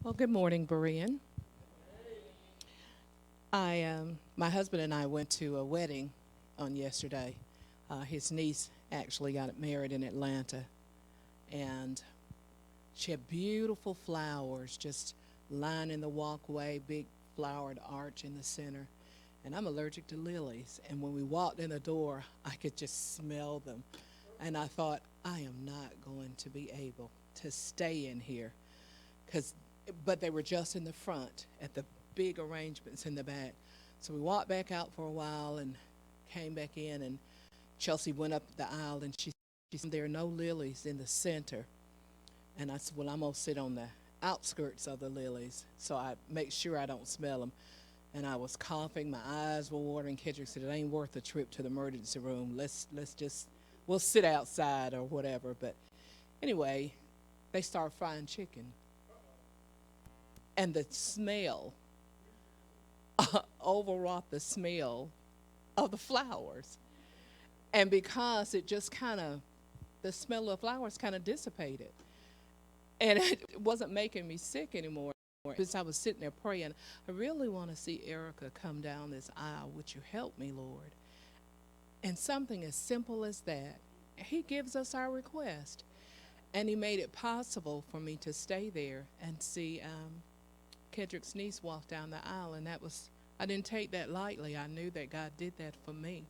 Well, good morning, Berean. My husband and I went to a wedding on yesterday. His niece actually got married in Atlanta, and she had beautiful flowers just lining the walkway, big flowered arch in the center. And I'm allergic to lilies, and when we walked in the door, I could just smell them. And I thought, I am not going to be able to stay in here because but they were just in the front at the big arrangements in the back. So we walked back out for a while and came back in, and Chelsea went up the aisle, and she said, there are no lilies in the center. And I said, well, I'm going to sit on the outskirts of the lilies so I make sure I don't smell them. And I was coughing, my eyes were watering. Kendrick said, it ain't worth the trip to the emergency room. Let's just, we'll sit outside or whatever. But anyway, they start frying chicken, and the smell overwrought the smell of the flowers. And because it just kind of, the smell of flowers kind of dissipated. And it wasn't making me sick anymore. Because I was sitting there praying, I really want to see Erica come down this aisle. Would you help me, Lord? And something as simple as that, He gives us our request. And He made it possible for me to stay there and see Kendrick's niece walk down the aisle, and that was, I didn't take that lightly. I knew that God did that for me,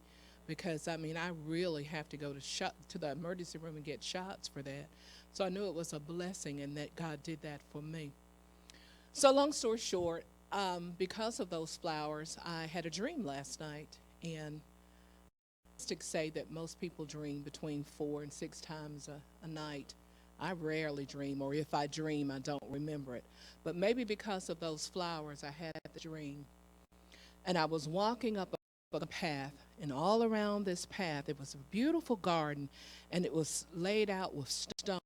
because I mean I really have to go to the emergency room and get shots for that. So I knew it was a blessing, and that God did that for me. So long story short, because of those flowers, I had a dream last night, and statistics say that most people dream between 4 and 6 times a night. I rarely dream, or if I dream, I don't remember it. But maybe because of those flowers, I had the dream. And I was walking up a path, and all around this path, it was a beautiful garden, and it was laid out with stone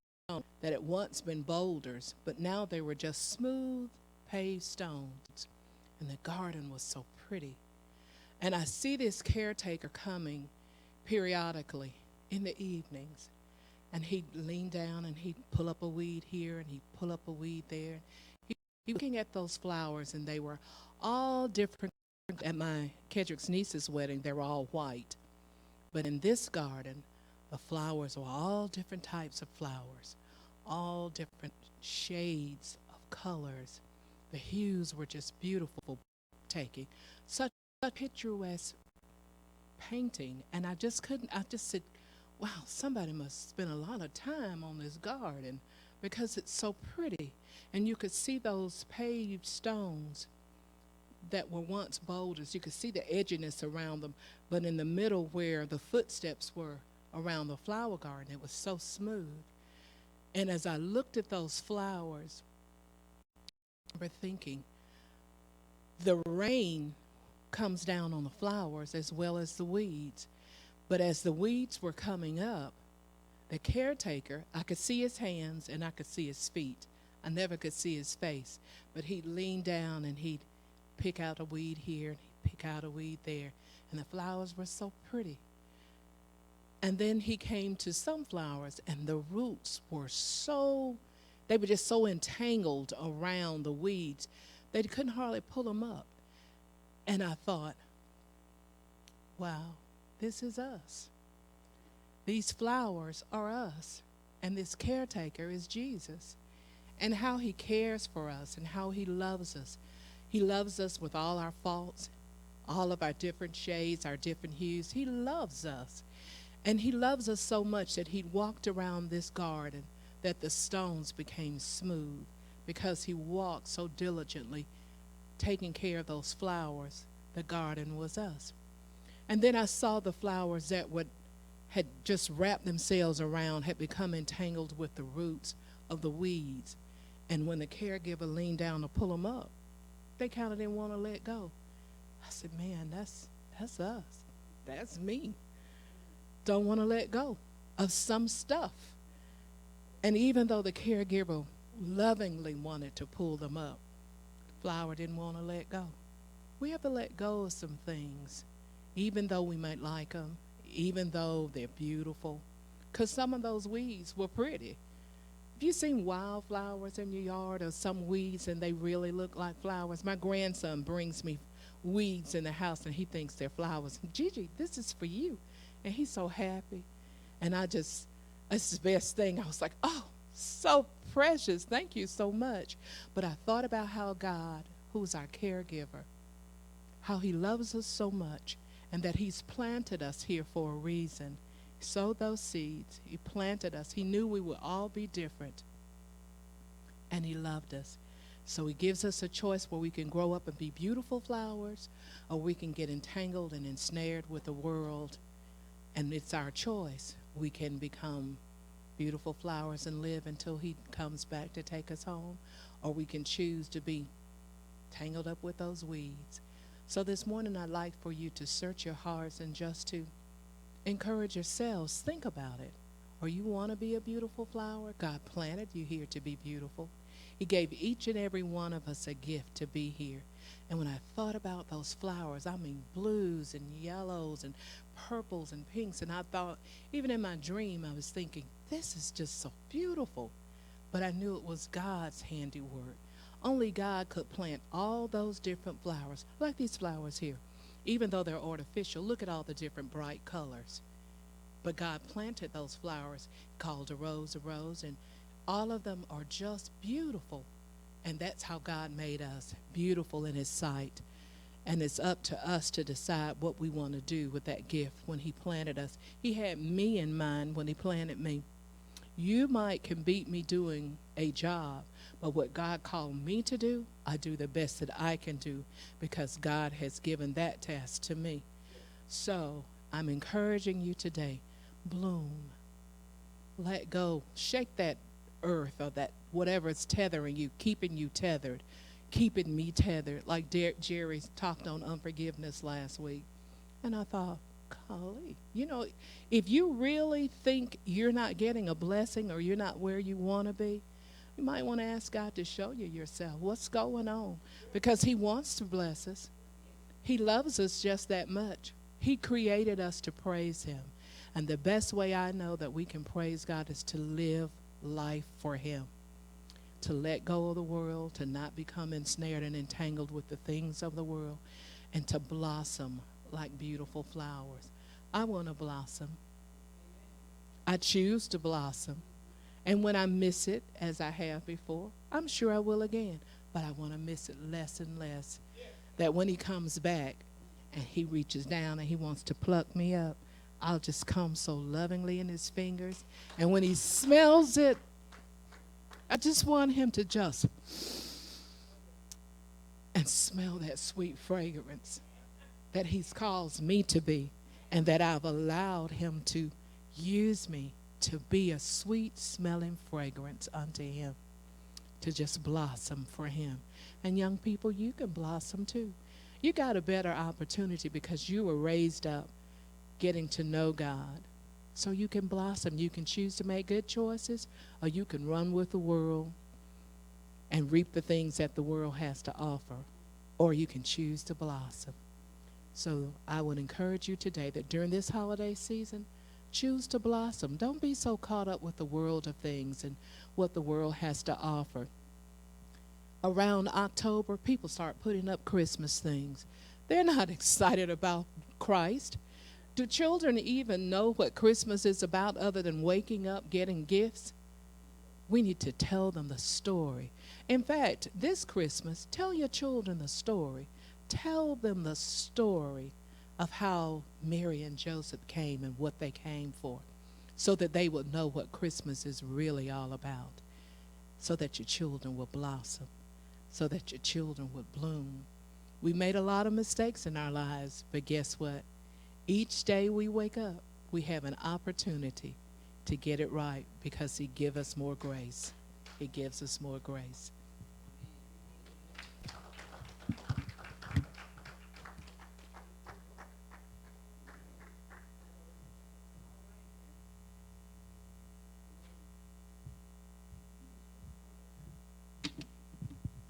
that had once been boulders, but now they were just smooth paved stones. And the garden was so pretty. And I see this caretaker coming periodically in the evenings. And he'd lean down and he'd pull up a weed here and he'd pull up a weed there. He'd be looking at those flowers, and they were all different. At my Kedrick's niece's wedding, they were all white. But in this garden, the flowers were all different types of flowers, all different shades of colors. The hues were just beautiful, taking such a picturesque painting. And I just couldn't, I just said, wow, somebody must spend a lot of time on this garden because it's so pretty. And you could see those paved stones that were once boulders. You could see the edginess around them, but in the middle where the footsteps were around the flower garden, it was so smooth. And as I looked at those flowers, I remember thinking, the rain comes down on the flowers as well as the weeds. But as the weeds were coming up, the caretaker, I could see his hands and I could see his feet. I never could see his face, but he'd lean down and he'd pick out a weed here and he'd pick out a weed there. And the flowers were so pretty. And then he came to some flowers, and the roots were so, they were just so entangled around the weeds, they couldn't hardly pull them up. And I thought, wow, this is us. These flowers are us, and this caretaker is Jesus. And how He cares for us and how He loves us. He loves us with all our faults, all of our different shades, our different hues. He loves us. And He loves us so much that He walked around this garden that the stones became smooth because He walked so diligently taking care of those flowers. The garden was us. And then I saw the flowers that had just wrapped themselves around, had become entangled with the roots of the weeds. And when the caregiver leaned down to pull them up, they kind of didn't want to let go. I said, man, that's us. That's me. Don't want to let go of some stuff. And even though the caregiver lovingly wanted to pull them up, the flower didn't want to let go. We have to let go of some things, even though we might like them, even though they're beautiful. Because some of those weeds were pretty. Have you seen wildflowers in your yard or some weeds and they really look like flowers? My grandson brings me weeds in the house and he thinks they're flowers. Gigi, this is for you. And he's so happy. And it's the best thing. I was like, oh, so precious. Thank you so much. But I thought about how God, who's our caregiver, how he loves us so much and that he's planted us here for a reason. He sowed those seeds. He planted us. He knew we would all be different. And he loved us. So he gives us a choice where we can grow up and be beautiful flowers or we can get entangled and ensnared with the world. And it's our choice. We can become beautiful flowers and live until he comes back to take us home, or we can choose to be tangled up with those weeds. So this morning I'd like for you to search your hearts and just to encourage yourselves. Think about it. Or you want to be a beautiful flower? God planted you here to be beautiful. He gave each and every one of us a gift to be here. And when I thought about those flowers, I mean blues and yellows and purples and pinks, and I thought, even in my dream, I was thinking, this is just so beautiful. But I knew it was God's handiwork. Only God could plant all those different flowers, like these flowers here. Even though they're artificial, look at all the different bright colors. But God planted those flowers, called a rose, and all of them are just beautiful. And that's how God made us, beautiful in his sight. And it's up to us to decide what we want to do with that gift when he planted us. He had me in mind when he planted me. You can beat me doing a job, but what God called me to do, I do the best that I can do because God has given that task to me. So I'm encouraging you today, bloom, let go, shake that earth or that whatever is tethering you, keeping you tethered, keeping me tethered, like Jerry talked on unforgiveness last week. And I thought, golly, if you really think you're not getting a blessing or you're not where you want to be, you might want to ask God to show you yourself. What's going on? Because he wants to bless us. He loves us just that much. He created us to praise him. And the best way I know that we can praise God is to live life for him. To let go of the world, to not become ensnared and entangled with the things of the world, and to blossom like beautiful flowers. I want to blossom. I choose to blossom. And when I miss it, as I have before, I'm sure I will again. But I want to miss it less and less. That when he comes back and he reaches down and he wants to pluck me up, I'll just come so lovingly in his fingers. And when he smells it, I just want him to just and smell that sweet fragrance that he's caused me to be and that I've allowed him to use me to be a sweet smelling fragrance unto him, to just blossom for him. And young people, you can blossom too. You got a better opportunity because you were raised up getting to know God. So you can blossom. You can choose to make good choices, or you can run with the world and reap the things that the world has to offer, or you can choose to blossom. So I would encourage you today that during this holiday season, choose to blossom. Don't be so caught up with the world of things and what the world has to offer. Around October, people start putting up Christmas things. They're not excited about Christ. Do children even know what Christmas is about other than waking up, getting gifts? We need to tell them the story. In fact, this Christmas, tell your children the story. Tell them the story of how Mary and Joseph came and what they came for, so that they would know what Christmas is really all about, so that your children will blossom, so that your children would bloom. We made a lot of mistakes in our lives, but guess what? Each day we wake up, we have an opportunity to get it right because he gives us more grace. He gives us more grace.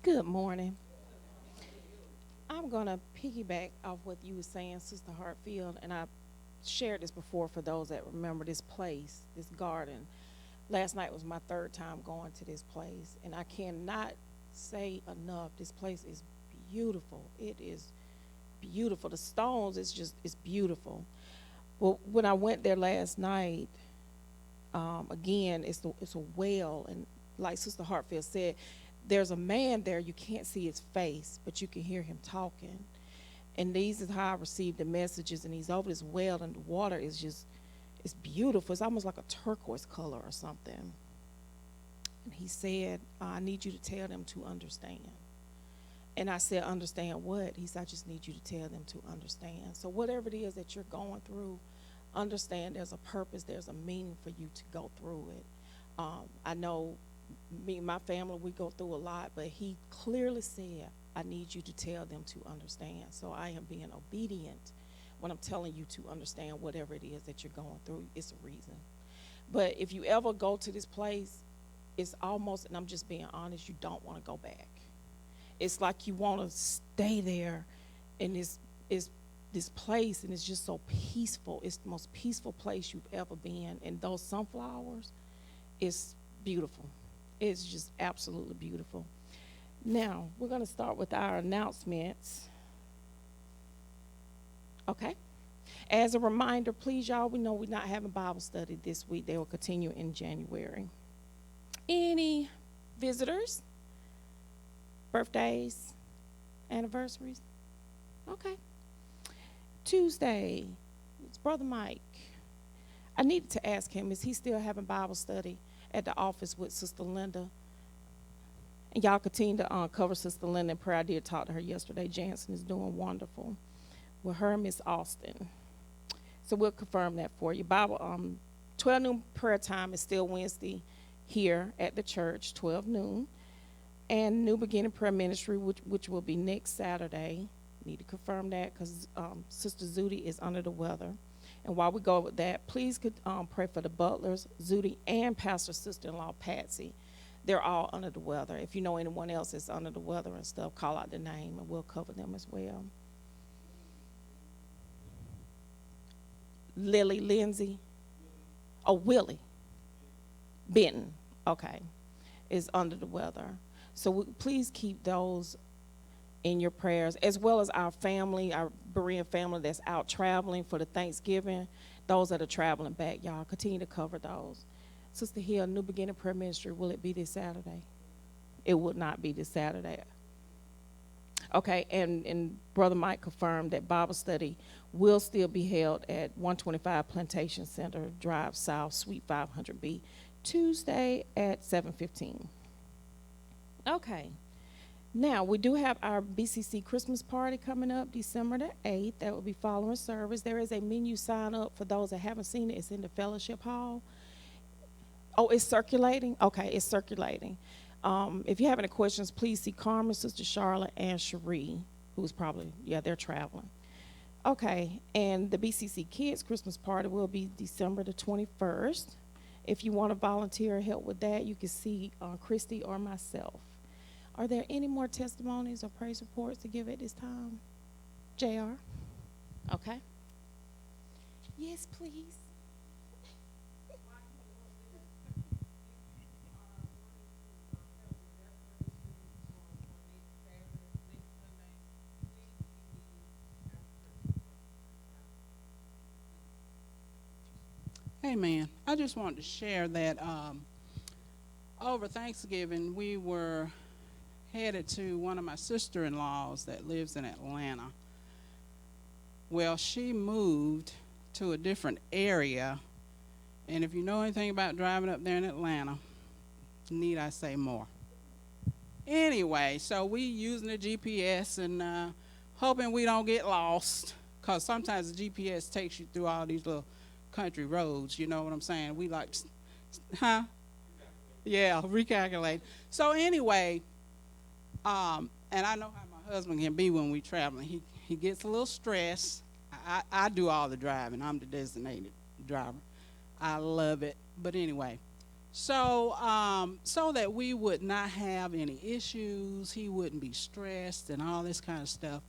Good morning. I'm going to piggyback off what you were saying, Sister Hartfield, and I shared this before for those that remember this place, this garden. Last night was my third time going to this place, and I cannot say enough. This place is beautiful. It is beautiful. The stones is just it's beautiful. Well, when I went there last night, again, it's a well, and like Sister Hartfield said, there's a man there. You can't see his face, but you can hear him talking. And these is how I received the messages. And he's over this well, and the water is just it's beautiful. It's almost like a turquoise color or something. And he said, I need you to tell them to understand. And I said, understand what? He said, I just need you to tell them to understand. So whatever it is that you're going through, understand there's a purpose, there's a meaning for you to go through it. I know me and my family, we go through a lot, but he clearly said, I need you to tell them to understand. So I am being obedient when I'm telling you to understand whatever it is that you're going through. It's a reason. But if you ever go to this place, it's almost, and I'm just being honest, you don't want to go back. It's like you want to stay there in this place, and it's just so peaceful. It's the most peaceful place you've ever been. And those sunflowers, it's beautiful. It's just absolutely beautiful. Now, we're going to start with our announcements. Okay. As a reminder, please, y'all, we know we're not having Bible study this week. They will continue in January. Any visitors? Birthdays? Anniversaries? Okay. Tuesday, it's Brother Mike. I needed to ask him, is he still having Bible study at the office with Sister Linda? And y'all continue to cover Sister Linda in prayer. I did talk to her yesterday. Jansen is doing wonderful with her and Miss Austin. So we'll confirm that for you. Bible 12 noon prayer time is still Wednesday here at the church, 12 noon. And New Beginning Prayer Ministry, which will be next Saturday. Need to confirm that because Sister Zudi is under the weather. And while we go with that, please could pray for the Butlers, Zudi, and Pastor Sister-in-Law Patsy. They're all under the weather. If you know anyone else that's under the weather and stuff, call out the name and we'll cover them as well. Lily Lindsay. Oh, Willie Benton. Okay. Is under the weather. So please keep those in your prayers, as well as our family, our Berean family that's out traveling for the Thanksgiving. Those that are traveling back, y'all, continue to cover those. Sister Hill, New Beginning Prayer Ministry, will it be this Saturday? It would not be this Saturday. Okay, and Brother Mike confirmed that Bible study will still be held at 125 Plantation Center Drive South, Suite 500B, Tuesday at 7:15. Okay. Now, we do have our BCC Christmas party coming up December the 8th. That will be following service. There is a menu sign up for those that haven't seen it. It's in the fellowship hall. Oh, it's circulating? Okay, it's circulating. If you have any questions, please see Carmen, Sister Charlotte, and Cherie, who's probably, they're traveling. Okay, and the BCC Kids Christmas party will be December the 21st. If you want to volunteer or help with that, you can see Christy or myself. Are there any more testimonies or praise reports to give at this time? JR? Okay. Yes, please. Hey, man, I just wanted to share that over Thanksgiving, we were headed to one of my sister-in-laws that lives in Atlanta. Well, she moved to a different area, and if you know anything about driving up there in Atlanta, need I say more? Anyway, so we using the GPS and hoping we don't get lost, because sometimes the GPS takes you through all these little country roads, you know what I'm saying? We like, huh? Yeah, recalculate. So anyway, and I know how my husband can be when we traveling. He gets a little stressed. I do all the driving. I'm the designated driver. I love it. But anyway, so that we would not have any issues, he wouldn't be stressed and all this kind of stuff,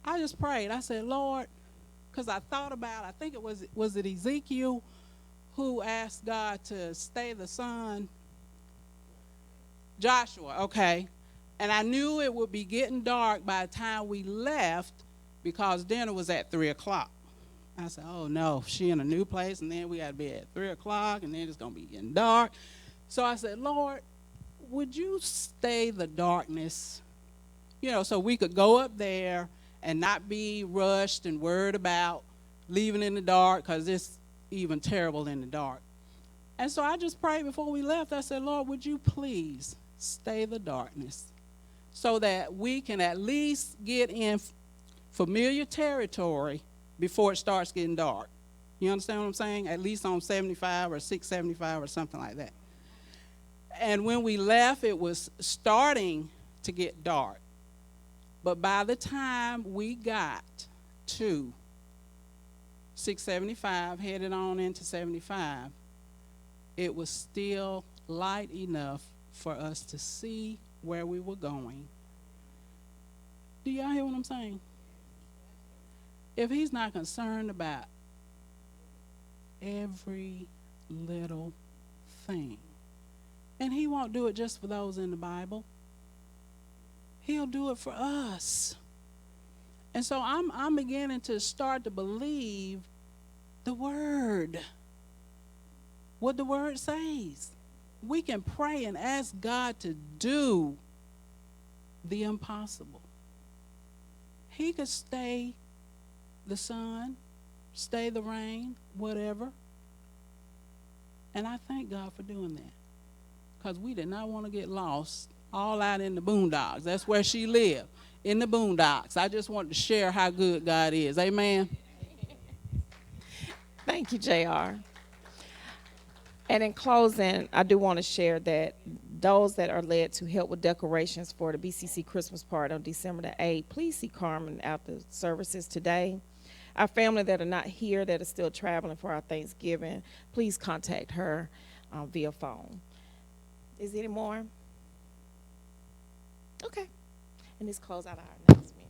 I just prayed. I said, Lord, because I thought about, I think it was it Ezekiel who asked God to stay the sun? Joshua, okay. And I knew it would be getting dark by the time we left because dinner was at 3 o'clock. I said, oh no, she in a new place, and then we got to be at 3 o'clock, and then it's going to be getting dark. So I said, Lord, would you stay the darkness, so we could go up there and not be rushed and worried about leaving in the dark, because it's even terrible in the dark. And so I just prayed before we left. I said, Lord, would you please stay the darkness so that we can at least get in familiar territory before it starts getting dark. You understand what I'm saying? At least on 75 or 675 or something like that. And when we left, it was starting to get dark. But by the time we got to 675, headed on into 75, it was still light enough for us to see where we were going. Do y'all hear what I'm saying? If he's not concerned about every little thing, and he won't do it just for those in the Bible, he'll do it for us. And so I'm beginning to start to believe the word, what the word says. We can pray and ask God to do the impossible. He could stay the sun, stay the rain, whatever. And I thank God for doing that, because we did not want to get lost all out in the boondocks. That's where she lived, in the boondocks. I just wanted to share how good God is. Amen. Thank you, JR. And in closing, I do want to share that those that are led to help with decorations for the BCC Christmas party on December the 8th, please see Carmen after services today. Our family that are not here, that are still traveling for our Thanksgiving, please contact her via phone. Is there any more? Okay. And let's close out our announcement.